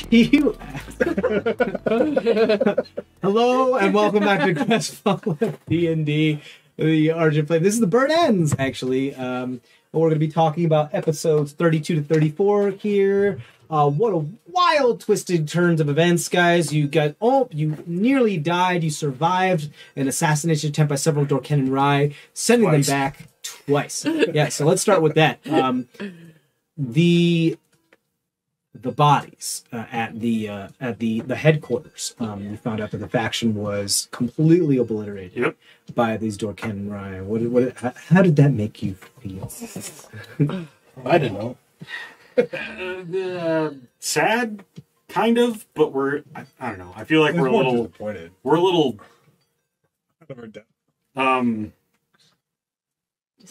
You. Hello and welcome back to CrestVahllen D&D, the Argent Play. This is the Burn Ends, actually. We're going to be talking about episodes 32 to 34 here. What a wild, twisted turns of events, guys. You nearly died. You survived an assassination attempt by several Dorken and Rye, sending them back twice. Yeah, so let's start with that. The bodies at the headquarters. We found out that the faction was completely obliterated by these Dorken and Rye. How did that make you feel? I don't know. Sad, kind of, but I don't know. I feel like we're a little disappointed. We're a little What do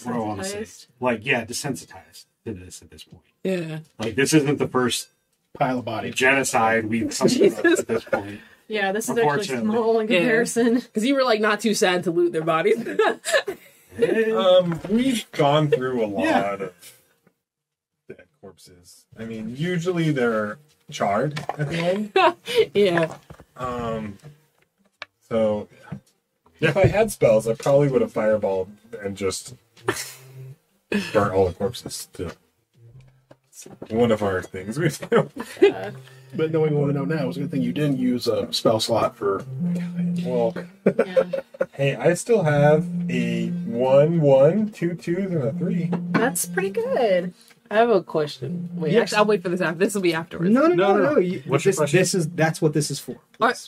I want to say? Desensitized to this at this point. Yeah. Like, this isn't the first pile of bodies genocide we've come across at this point. Yeah, this is actually small in comparison. Because you were like not too sad to loot their bodies. We've gone through a lot of dead corpses. I mean, usually they're charred at the end. Yeah. So if I had spells, I probably would have fireballed and just burnt all the corpses too. One of our things we do. But knowing what we know now, is a good thing you didn't use a spell slot for. Well, Yeah. hey, I still have a 1, 2 2s, and a 3. That's pretty good. I have a question. Wait, Yes. actually, I'll wait for this after. This will be afterwards. No. No. What's your question? That's what this is for.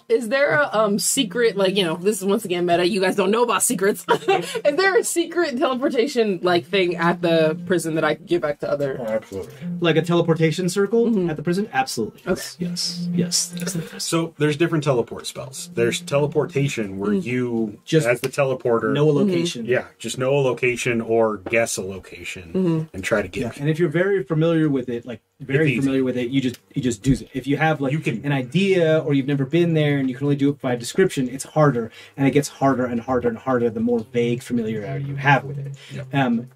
Is there a secret, this is once again meta, you guys don't know about secrets. Is there a secret teleportation, thing at the prison that I can give back to other? Oh, absolutely. Like a teleportation circle at the prison? Absolutely. Okay. Yes. So there's different teleport spells. There's teleportation where you, Just as the teleporter, know a location. just know a location or guess a location and try to get people. And if you're very familiar with it, you just do it. If you have an idea or you've never been there and you can only do it by description, it's harder, and it gets harder and harder and harder the more vague familiarity you have with it. Yep.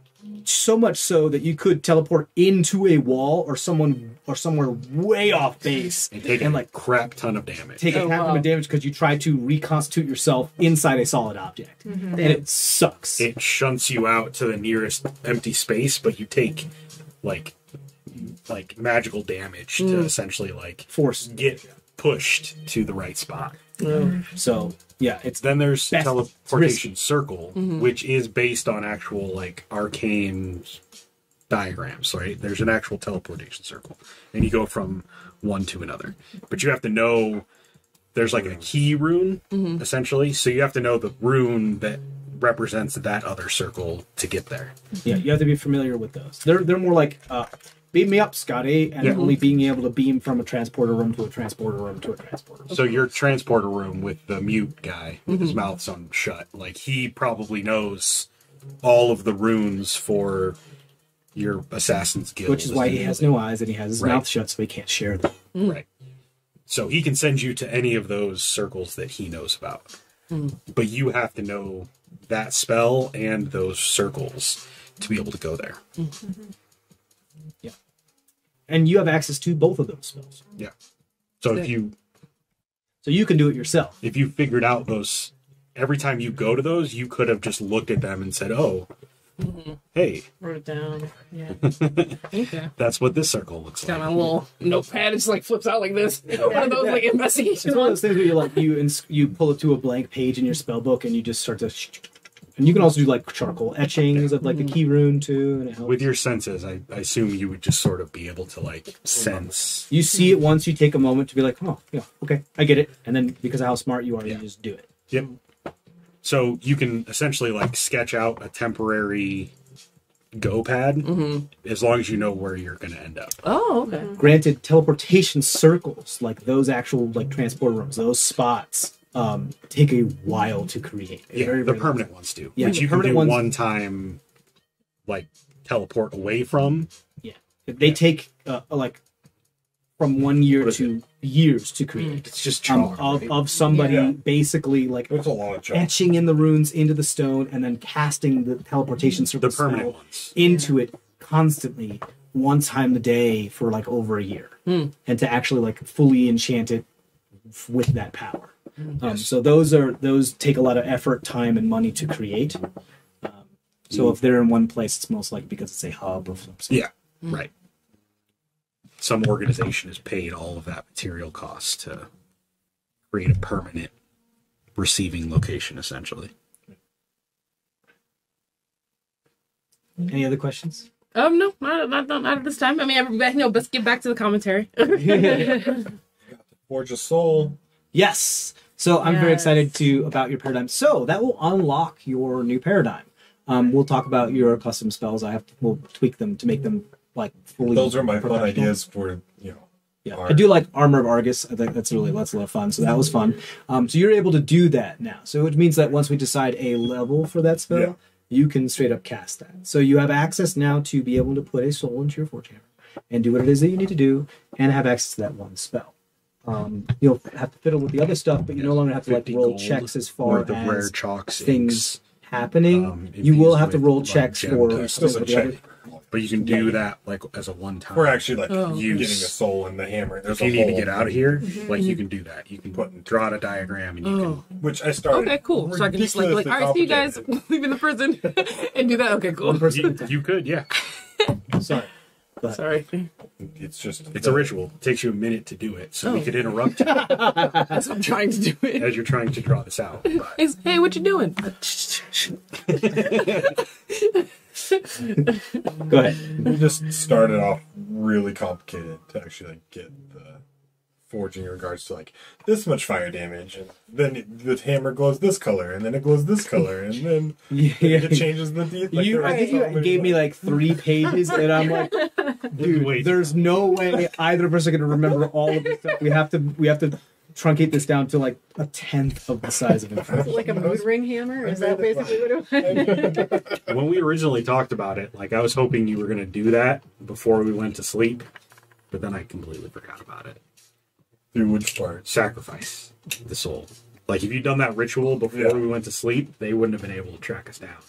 So much so that you could teleport into a wall or somewhere way off base and take a crap ton of damage. Take a crap ton of damage because you try to reconstitute yourself inside a solid object, and it sucks. It shunts you out to the nearest empty space, but you take like magical damage to essentially Force get pushed to the right spot. So yeah, Then there's best. teleportation circle, which is based on actual arcane diagrams, right? There's an actual teleportation circle, and you go from one to another. But you have to know there's a key rune, essentially. So you have to know the rune that represents that other circle to get there. Yeah, you have to be familiar with those. They're more like beam me up, Scotty, and only being able to beam from a transporter room to a transporter room to a transporter room. So your transporter room with the mute guy with his mouth sewn shut, he probably knows all of the runes for your assassin's guild. Which is why he has no eyes and he has his mouth shut, so he can't share them. Right. So he can send you to any of those circles that he knows about. But you have to know that spell and those circles to be able to go there. Yeah. And you have access to both of those spells. Yeah. So So you can do it yourself. if you figured out those, every time you go to those, you could have just looked at them and said, "Oh, hey, Wrote it down. Yeah. Okay. that's what this circle looks Got like." my little notepad. It just flips out like this. One of those investigation It's one of ones. those things where you pull it to a blank page in your spell book and you just start to... And you can also do charcoal etchings of the key rune too, and it helps. With your senses, I assume you would just sort of be able to sense. You see it once, you take a moment to be like, oh, yeah, okay, I get it. And then because of how smart you are, you just do it. Yep. So you can essentially sketch out a temporary go pad as long as you know where you're going to end up. Oh, okay. Granted, teleportation circles, like those actual transport rooms, those spots, take a while to create. Yeah, Very, the very permanent ones do. Yeah, which the you can permanent do ones- one time, teleport away from. Yeah. They take, from 1 year to years to create. It's just chalk. Of somebody basically There's a lot of chalk. etching in the runes into the stone and then casting the teleportation circle The permanent spell ones. into it constantly one time a day for like over a year, and to actually like fully enchant it with that power. So those take a lot of effort, time, and money to create. So if they're in one place, it's most likely because it's a hub of some sort. Yeah, right. Some organization has paid all of that material cost to create a permanent receiving location, essentially. Any other questions? No, not at this time. I mean, everybody, let's get back to the commentary. Forge a soul. Yes. So I'm very Yes. excited about your paradigm. So that will unlock your new paradigm. We'll talk about your custom spells. We'll tweak them to make them like fully. Those are my fun professional. ideas for Yeah, art. I do like Armor of Argus. I think that's a lot of fun. So that was fun. So you're able to do that now. So it means that once we decide a level for that spell, Yeah. you can straight up cast that. So you have access now to be able to put a soul into your Forge Hammer and do what it is that you need to do, and have access to that one spell. You'll have to fiddle with the other stuff, but you no longer have to like 50 roll gold checks as far worth of as rare chalks, things happening. if You will used have to with, roll like, checks gem for. dust. Still a the other- check. But you can do that like as a one-time. We're actually like Use. getting a soul in the hammer. There's If you a need to hole. get out of here, like you can do that. You can draw out a diagram and you Oh, Which I started. okay, cool. So I can just like, ridiculously all right, see you guys complicated. leaving the prison and do that. Okay, cool. you could, yeah. Sorry. Sorry, It's just It's a ritual. It takes you a minute to do it, so we could interrupt you as I'm trying to do it. as you're trying to draw this out. But Hey, what you doing? Go ahead. We just started off really complicated to actually like get the forging in regards to like this much fire damage, and then the hammer glows this color, and then it glows this color, and then it changes the like, I think you gave me like 3 pages, and I'm like, dude, Wait. there's no way either of us are going to remember all of this stuff. We have to truncate this down to like a 10th of the size of it. Like a mood ring hammer? Is that basically what it was? when we originally talked about it, like I was hoping you were going to do that before we went to sleep, but then I completely forgot about it. through which part? Sacrifice the soul. Like if you'd done that ritual before Yeah. we went to sleep, they wouldn't have been able to track us down.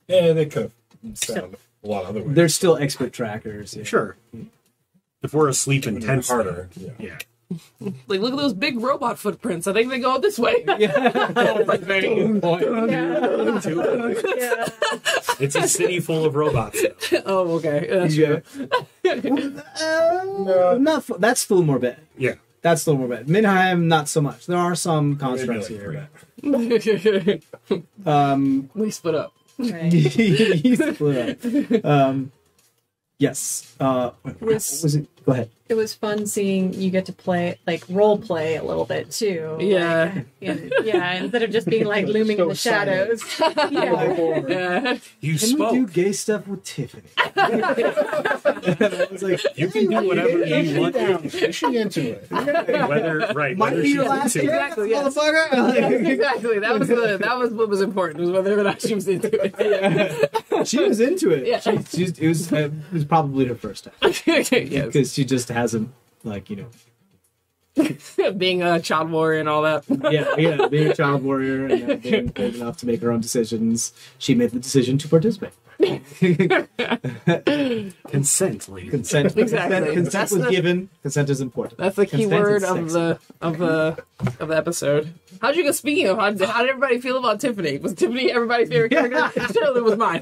Yeah, they could have found a lot of other ways. They're still expert trackers. Yeah. Sure. If we're asleep It would have been intensely, harder. Yeah. yeah. Like, look at those big robot footprints. I think they go this way. Like, very point. Yeah. It's a city full of robots. Oh, okay. Yeah. That's still more bad. Yeah. That's still more bad. Minheim, not so much. There are some constructs Maybe here. like But, We split up. Right. you split up. Yes. Was it? Go ahead. It was fun seeing you get to play, like, role play a little bit too. Yeah. Like, yeah, instead of just being like looming in the shadows. Yeah. Yeah. You Can we do spoke. gay stuff with Tiffany? I was like, You can do whatever you want. Is she into it? Whether might whether be she's your last into it. dance, Exactly, yes. motherfucker. Exactly. That was what was important, was whether or not she was into it. She was into it. Yeah. It was probably her first time Yes. because she just hasn't, like, Being a child warrior and all that. yeah, being a child warrior and not being old enough to make her own decisions. She made the decision to participate. Consent, ladies. Consent. Exactly. Consent That's was the- given. Consent is important. That's the key Consent word is of sexy. the episode. How'd you go? Speaking of, how did everybody feel about Tiffany? Was Tiffany everybody's favorite character? Surely was mine.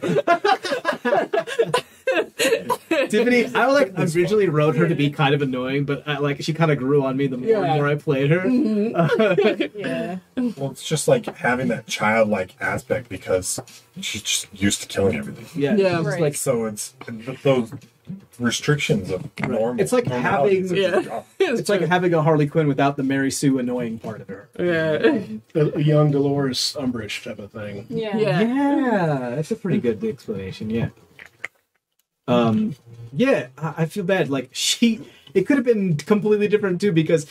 Tiffany, I originally wrote her to be kind of annoying, but she kind of grew on me the more and more I played her. Yeah. Well, it's just like having that childlike aspect because she's just used to killing everything. Yeah, Yeah. it's Right. like So it's those restrictions of normal. It's like normalities having- of the Yeah. job. it's like having a Harley Quinn without the Mary Sue annoying part of her. Yeah. A young Dolores Umbridge type of thing. Yeah. Yeah. Yeah, that's a pretty good explanation. Yeah. Yeah, I feel bad. Like it could have been completely different too because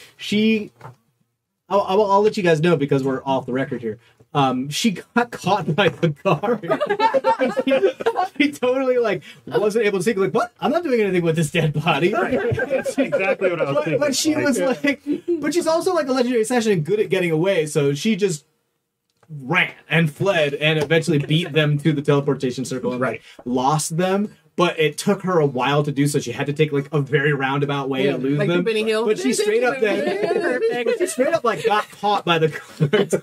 I'll let you guys know because we're off the record here. She got caught by the guard. she totally wasn't able to see. Like, what? I'm not doing anything with this dead body. That's exactly what I was thinking. But she was but she's also like a legendary assassin and good at getting away. So she just ran and fled and eventually beat them to the teleportation circle and Right. lost them. but it took her a while to do so. She had to take like a very roundabout way to lose like them. the Benny Hill. But she straight up like got caught by the guards.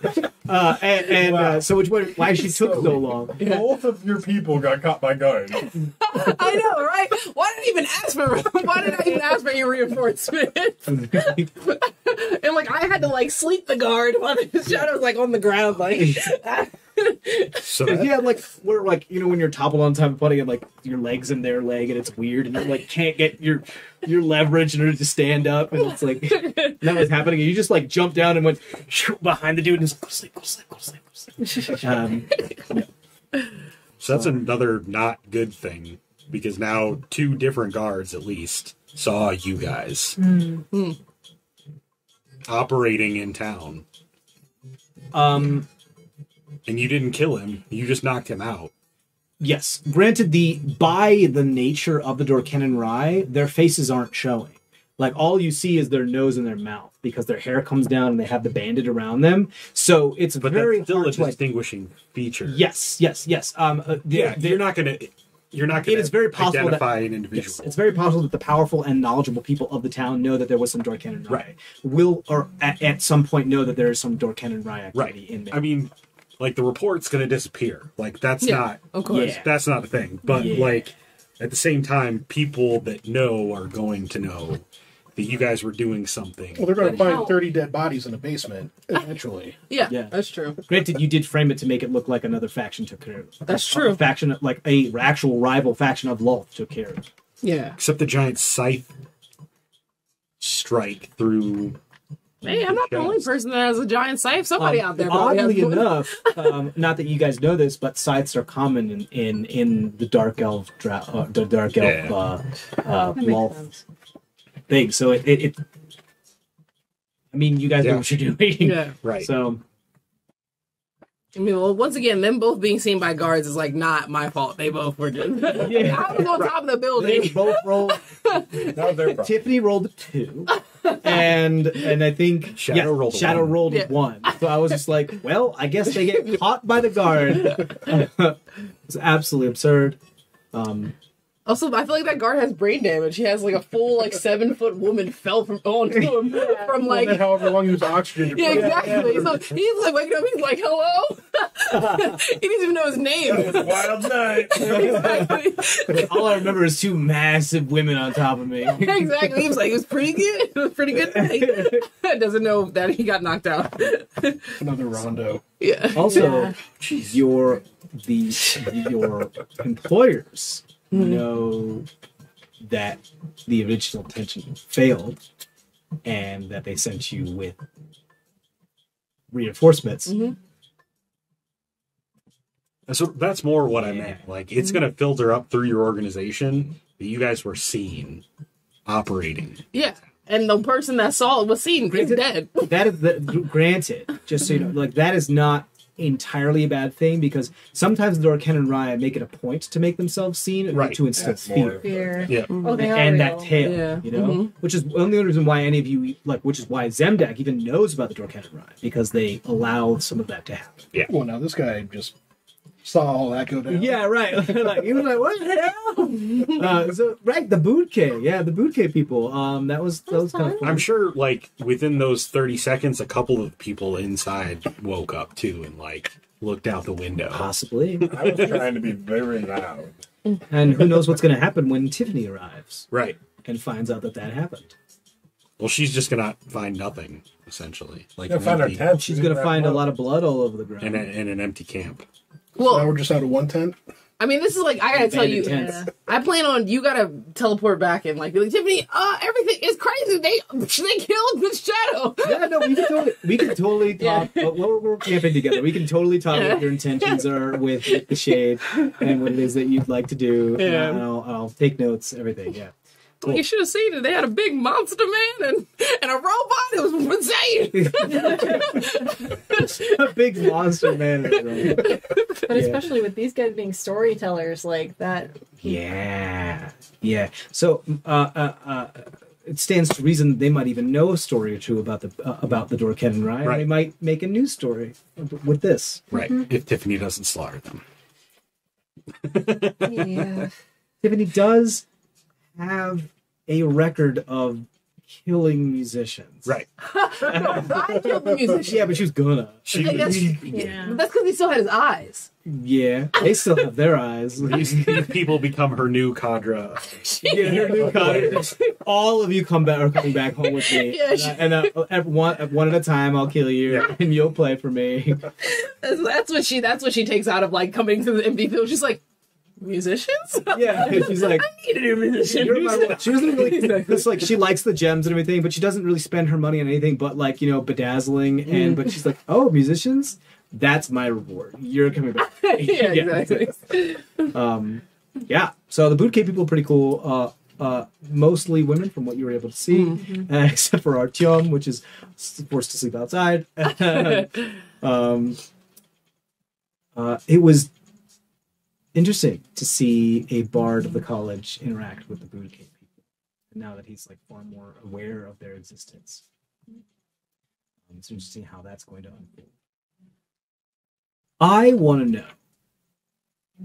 So why she took so long. Both of your people got caught by guards. I know, right? Why did I even ask for any reinforcements? And like I had to like sleep the guard while the shadow's like on the ground, like. So Yeah, like we're like, you know, when you're toppled on top of putting and like your legs in their leg and it's weird and you like can't get your leverage in order to stand up and it's like that was happening and you just like jumped down and went behind the dude and just go sleep. So that's another not good thing, because now 2 different guards at least saw you guys operating in town. And you didn't kill him, you just knocked him out. Yes. Granted, by the nature of the Dorkennen Rye, their faces aren't showing. Like, all you see is their nose and their mouth, because their hair comes down and they have the bandage around them. So it's But very that's still a hard to, distinguishing feature. Yes. You're not gonna It is very possible identify that, an individual. Yes, it's very possible that the powerful and knowledgeable people of the town know that there was some Dorkennen Rye. Right. Will, or at some point, know that there is some Dorkennen Rye activity in there. I mean, like, the report's going to disappear. Like, that's not... Of course. Yeah. That's not a thing. But, like, at the same time, people that know are going to know that you guys were doing something. Well, they're going to But find how? 30 dead bodies in a basement eventually. Yeah, Yeah. that's true. Granted, you did frame it to make it look like another faction took care of it. That's true. A faction, like a actual rival faction of Lolth took care of it. Yeah. Except the giant scythe strike through... Hey, I'm not the only person that has a giant scythe. Somebody out there probably Oddly has one. enough, not that you guys know this, but scythes are common in the Dark Elf Lolth thing. So it I mean, you guys know what you're doing. Yeah. Right. So I mean, well, once again, them both being seen by guards is like not my fault. They both were just. Yeah. I was on top of the they building. both rolled. Not their problem. Tiffany rolled a 2, and I think Shadow rolled a Shadow 1. rolled a Yeah. 1. So I was just like, well, I guess they get caught by the guard. It's absolutely absurd. Also, I feel like that guard has brain damage. He has like a full 7-foot woman fell onto him from Well, then however long he was oxygen. Yeah, exactly. So he's like waking up. He's like, "Hello." He didn't even know his name. Wild night. Exactly. All I remember is 2 massive women on top of me. Exactly. He was like, "It was pretty good. It was a pretty good night." Doesn't know that he got knocked out. Another rondo. Yeah. Also, your employers know that the original intention failed and that they sent you with reinforcements. Mm-hmm. So that's more what I meant. Like, it's going to filter up through your organization that you guys were seen operating. Yeah. And the person that saw it was seen is dead. That is granted, just so you know, like, that is not entirely a bad thing, because sometimes the Dorkennen Rye make it a point to make themselves seen, Right. to instill That's more- fear. Fear. Yeah. Oh, they are And real. that tail, Yeah. you know, Mhm. which is the only reason why any of you which is why Zemdak even knows about the Dorkennen Rye, because they allow some of that to happen. Well, now this guy just saw all that go down. Yeah, right. Like, he was like, "What the hell?" So, right, the Bootcay, the Bootcay people. That was kind of fun. I'm sure, like, within those 30 seconds, a couple of people inside woke up, too, and, like, looked out the window. Possibly. I was trying to be very loud. And who knows what's going to happen when Tiffany arrives Right. and finds out that happened. Well, she's just going to find nothing, essentially. Like, Gonna find our empty- tent. She's going to find a lot of blood all over the ground. and an empty camp. Now Well, we're just out of one tent. I mean, this is like, I gotta tell you, Abandoned tents. I plan on, you gotta teleport back and be like, Tiffany, everything is crazy. They killed the shadow. Yeah, no, we can totally talk. We're camping together. We can totally talk what your intentions are with the shade and what it is that you'd like to do. Yeah. And I'll take notes, everything. Yeah. You should have seen it. They had a big monster man and a robot. It was insane. A big monster man. But Yeah. especially with these guys being storytellers like that. Yeah. So it stands to reason they might even know a story or two about the Dorkennen Rye. Right. They might make a new story with this. Right. If Tiffany doesn't slaughter them. Yeah. Tiffany does have a record of killing musicians. Right. I killed the musician. Yeah, but she was gonna. Yeah. That's because he still had his eyes. Yeah, they still have their eyes. These people become her new cadre. Yeah, her new cottage. All of you are coming back home with me, Yeah, one at a time. I'll kill you, and you'll play for me. That's what she takes out of like coming to the empty field. She's like, musicians? Yeah, she's like, I need a new musician. she doesn't really. It's like she likes the gems and everything, but she doesn't really spend her money on anything but like bedazzling. And but she's like, oh, musicians. That's my reward. You're coming back. Yeah, exactly. Yeah. So the bootcamp people are pretty cool. Mostly women, from what you were able to see, except for Artyom, which is forced to sleep outside. It was interesting to see a bard of the college interact with the bootcamp people. And now that he's like far more aware of their existence, it's interesting how that's going to unfold. I want to know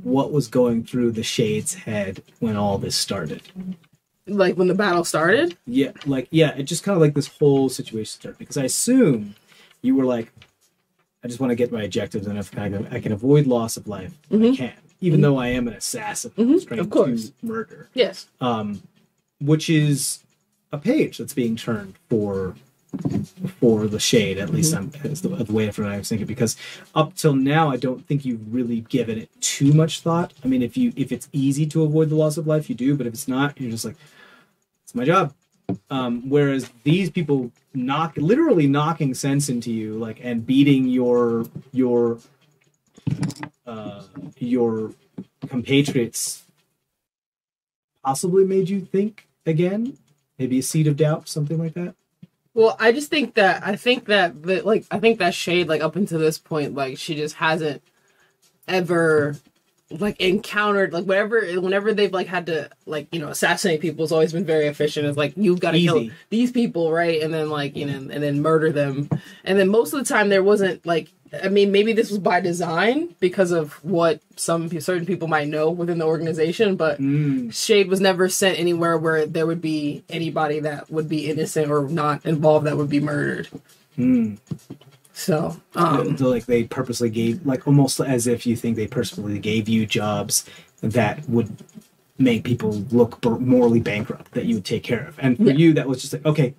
what was going through the Shade's head when all this started. Like when the battle started? Yeah, it just kind of like this whole situation started. Because I assume you were like, I just want to get my objectives, and if I can avoid loss of life, I can. Even though I am an assassin trained to murder. Yes. Which is a page that's being turned for the Shade, at least is the way I was thinking, because up till now I don't think you've really given it too much thought. I mean, if it's easy to avoid the loss of life, you do, but if it's not, you're just like, it's my job. Whereas these people literally knocking sense into you, like, and beating your compatriots possibly made you think again, maybe a seed of doubt, something like that. Well, I think that Shade, like, up until this point, like, she just hasn't ever, like, encountered, like, whenever they've, like, had to, like, assassinate people, it's always been very efficient. It's like, you've got to kill these people, right? And then, like, and then murder them. And then most of the time there wasn't, like, I mean, maybe this was by design because of what certain people might know within the organization, but Shade was never sent anywhere where there would be anybody that would be innocent or not involved that would be murdered. So, like they purposely gave, like almost as if you think they purposely gave you jobs that would make people look morally bankrupt that you would take care of, and for you that was just like, okay,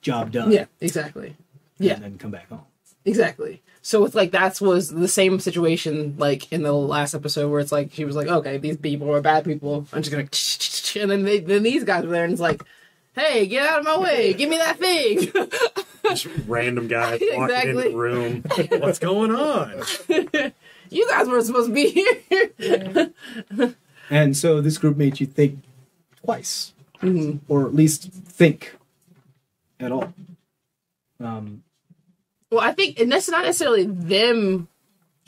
job done. Yeah, exactly. Yeah, and then come back home. Exactly. So it's like that was the same situation like in the last episode where it's like she was like, okay, these people are bad people. I'm just gonna and then these guys were there and it's like, hey, get out of my way, give me that thing. Just random guys walking into the room. What's going on? You guys weren't supposed to be here. And so this group made you think twice, or at least think at all. Well, I think, and that's not necessarily them,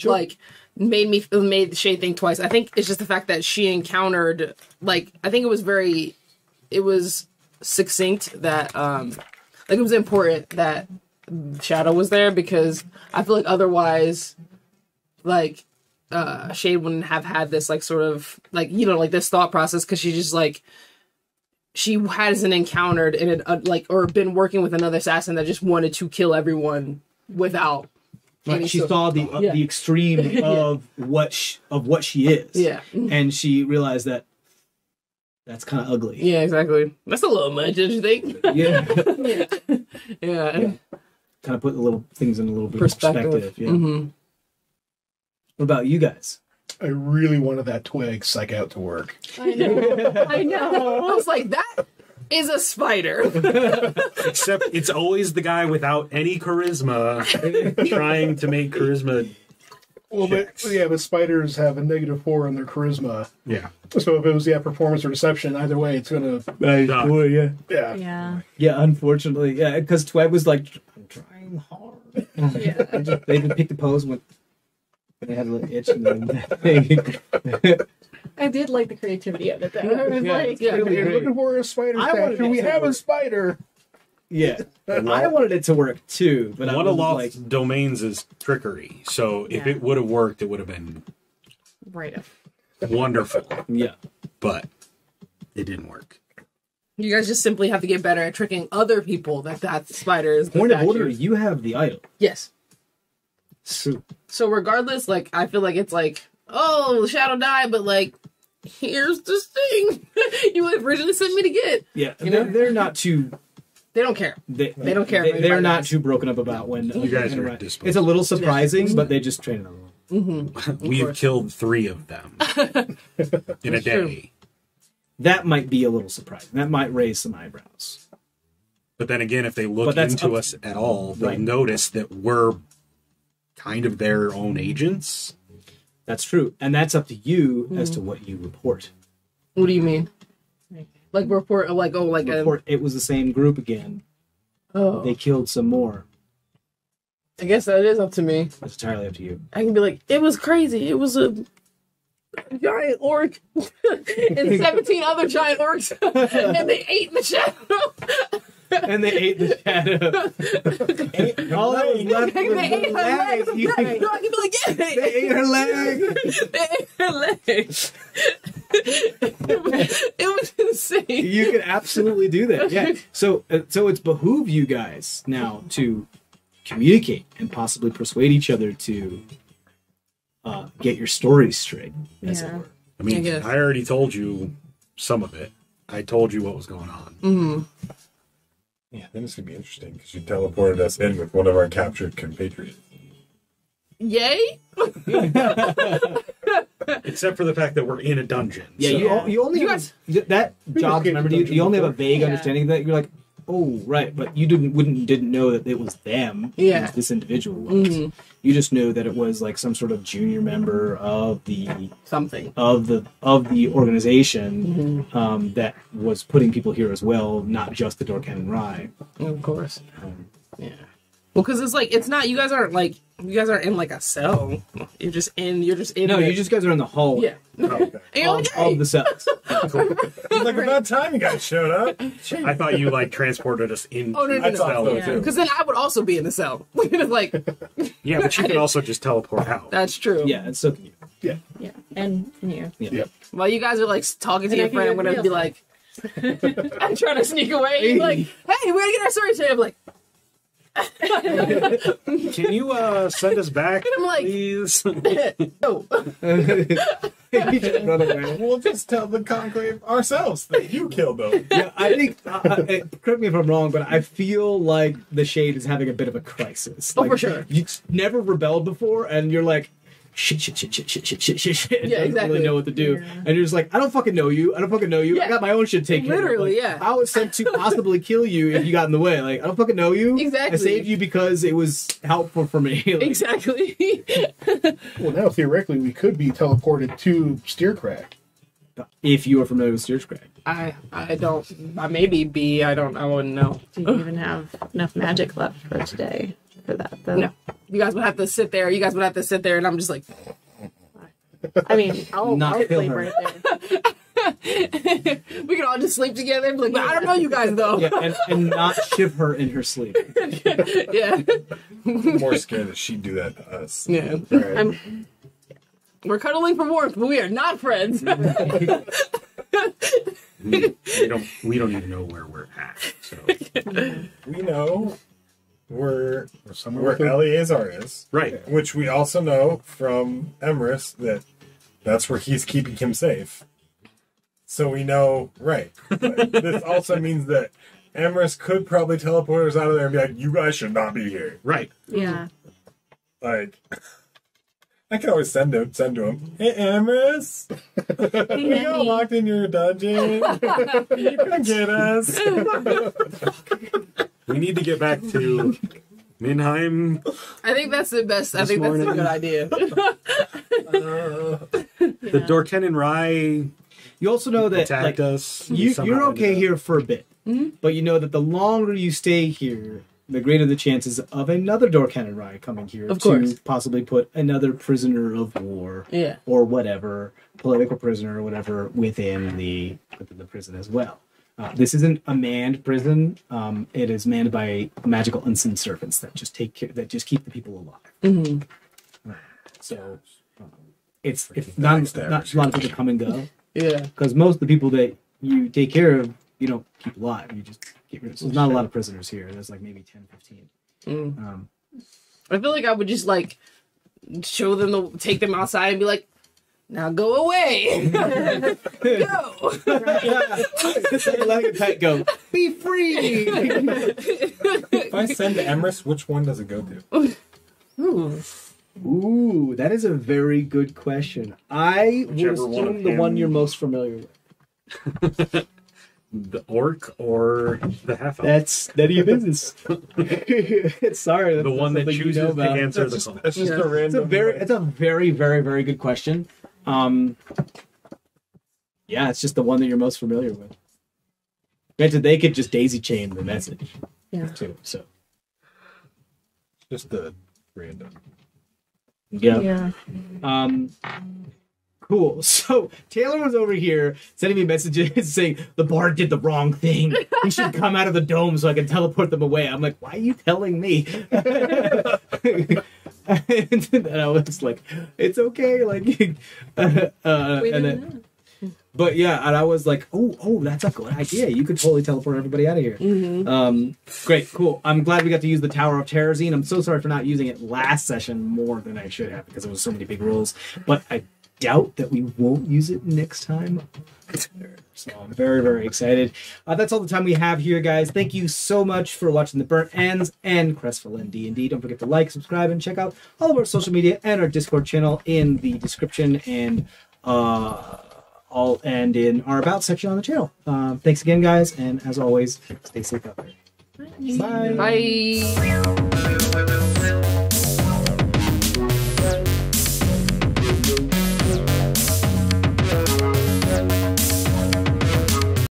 like, made the Shade think twice. I think it's just the fact that she encountered, like, I think it was succinct that, like, it was important that Shadow was there, because I feel like otherwise, like, Shade wouldn't have had this, like, sort of, like, like, this thought process, because she just, like, she hasn't encountered or been working with another assassin that just wanted to kill everyone without. Like she saw the extreme of what she is, and she realized that that's kind of ugly. Yeah, exactly. That's a little much, don't you think? Yeah, yeah. Kind of put the little things in a little bit perspective. Yeah. What about you guys? I really wanted that twig psych out to work. I know. I was like, that is a spider. Except it's always the guy without any charisma trying to make charisma. Well, but spiders have a -4 on their charisma. Yeah. So if it was performance or deception, either way, it's gonna. Yeah. Unfortunately, because Tweg was like, I'm trying hard. They just picked the pose when they had a little itch and then. I did like the creativity of it, though. I was like, You're looking for a spider statue. We have a spider. Yeah, I wanted it to work too, but one of Loft's domains is trickery. So if it would have worked, it would have been right. Wonderful. Yeah, but it didn't work. You guys just simply have to get better at tricking other people that spider is the Point of statue. order, you have the idol. Yes. It's true. So regardless, like, I feel like it's like, oh, Shadow died, but like, here's this thing you originally sent me to get. Yeah, You know? they're not too. They don't care. They don't care. They're not too broken up about when You guys are right. disposable. It's a little surprising, but they just train another one. We've killed 3 of them in a That's true. day. That might be a little surprising. That might raise some eyebrows. But then again, if they But look that's into up- us at all, they'll Right. notice that we're kind of their own agents. That's true, and that's up to you as to what you report. What do you mean? Like report, like, oh, like Report it was the same group again. oh, They killed some more. I guess that is up to me. That's entirely up to you. I can be like, it was crazy. It was a giant orc and 17 other giant orcs, and they ate the shadow. And they ate the shadow. All that was left They was ate the her leg. leg. You think- No, I can be like, yeah, They ate her leg. They ate her leg. It was insane. You can absolutely do that. Yeah. So it's behoove you guys now to communicate and possibly persuade each other to get your stories straight, as it Yeah. were. I mean, I guess. I already told you some of it. I told you what was going on. Mm-hmm. Yeah, then it's gonna be interesting because you teleported us in with one of our captured compatriots. Yay? Except for the fact that we're in a dungeon. Yeah, so- you only You have that job. escaped Remember, the you dungeon only have a before. vague Yeah. understanding that you're like, oh, right, but you didn't know that it was them. Yeah. It was this individual was. You just knew that it was like some sort of junior member of the Something. organization that was putting people here as well, not just the Dorkan and Rye. Of course. Yeah. Well, because it's like, it's not, you guys aren't in like a cell. You're just in No, the- you just guys are in the hall yeah. Oh, okay. And you're like, of the cells. It's like about time you guys showed up. I thought you like transported us into Oh, no, no, the no. cell so, Yeah. too. because then I would also be in the cell. Like, Yeah, but you can also just teleport out. that's true. Yeah, and so can you. Yeah. And you. Yeah. While you guys are like talking to And your I can friend, I'm get gonna real be like, I'm trying to sneak away. You're like, hey, we're gonna get our story today. I'm like, Can you send us back, I'm like- please? no. You just run away. We'll just tell the conclave ourselves that you killed them. Yeah, I think, correct me if I'm wrong, but I feel like the Shade is having a bit of a crisis. Oh, Like, for sure. You never rebelled before, and you're like, shit, and Yeah, doesn't exactly. really know what to do. Yeah. And you're just like, I don't fucking know you. I Yeah. got my own shit taken care of. Literally, Like, yeah. I was sent to possibly kill you if you got in the way. Like, I don't fucking know you. Exactly. I saved you because it was helpful for me. Like, Exactly. Well, now theoretically, we could be teleported to Steercrack. if you are familiar with Steercrack. I don't. I maybe be. I wouldn't know. Do you even have enough magic left for today for that, though? No. You guys would have to sit there. And I'm just like, I mean, I'll Not kill sleep her. right there. we can all just sleep together and be like, but I don't know you guys though. Yeah, and not shiv her in her sleep. Yeah. I'm more scared that she'd do that to us. Yeah. Right. I'm We're cuddling for warmth, but we are not friends. we don't even know where we're at. So We know where Somewhere where with a- Eleazar is, right. which we also know from Emrys that that's where he's keeping him safe. So we know, right. But this also means that Emrys could probably teleport us out of there and be like, you guys should not be here. Right. yeah. Like, I can always send to him. Hey, Emrys, we got locked in your dungeon. You can get us. We need to get back to Minheim. I think that's the best. I think that's a morning. good idea. The Dorken and Rye You also know that attacked like, us. you're okay here for a bit, but you know that the longer you stay here, the greater the chances of another Dorkan and Rye coming here Of to course. possibly put another prisoner of war Yeah. or whatever, political prisoner or whatever within the prison as well. This isn't a manned prison. It is manned by magical unseen servants that just take care, that just keep the people alive. So it's not a lot of people come and go Yeah. because most of the people that you take care of, you don't keep alive. You just get rid of. So there's not a lot of prisoners here. There's like maybe 10, 15. I feel like I would just like show them take them outside and be like, now go away. Go. Letting a pet go. Be free. If I send to Emrys, which one does it go to? Ooh, that is a very good question. I would Whichever one assume of the one him. you're most familiar with. The orc or the half elf? That's none of your business. Sorry, that's The one that something you chooses know to about. answer the call. That's just a random. It's a very, very, very good question. Yeah, it's just the one that you're most familiar with. Granted, they could just daisy chain the message. Yeah. Too. So Just the random. yeah. Cool. So Taylor was over here sending me messages saying the bard did the wrong thing. He should come out of the dome so I can teleport them away. I'm like, why are you telling me? And I was like, it's okay. Like, but yeah, and I was like, oh, that's a good idea. You could totally teleport everybody out of here. Great, cool. I'm glad we got to use the Tower of Terrazine. I'm so sorry for not using it last session more than I should have because there was so many big rules. But I doubt that we won't use it next time. So I'm very, very excited. That's all the time we have here, guys. Thank you so much for watching the Burnt Ends and CrestVahllen D&D. Don't forget to like, subscribe, and check out all of our social media and our Discord channel in the description and in our About section on the channel. Thanks again, guys, and as always, stay safe out there. Bye. Bye.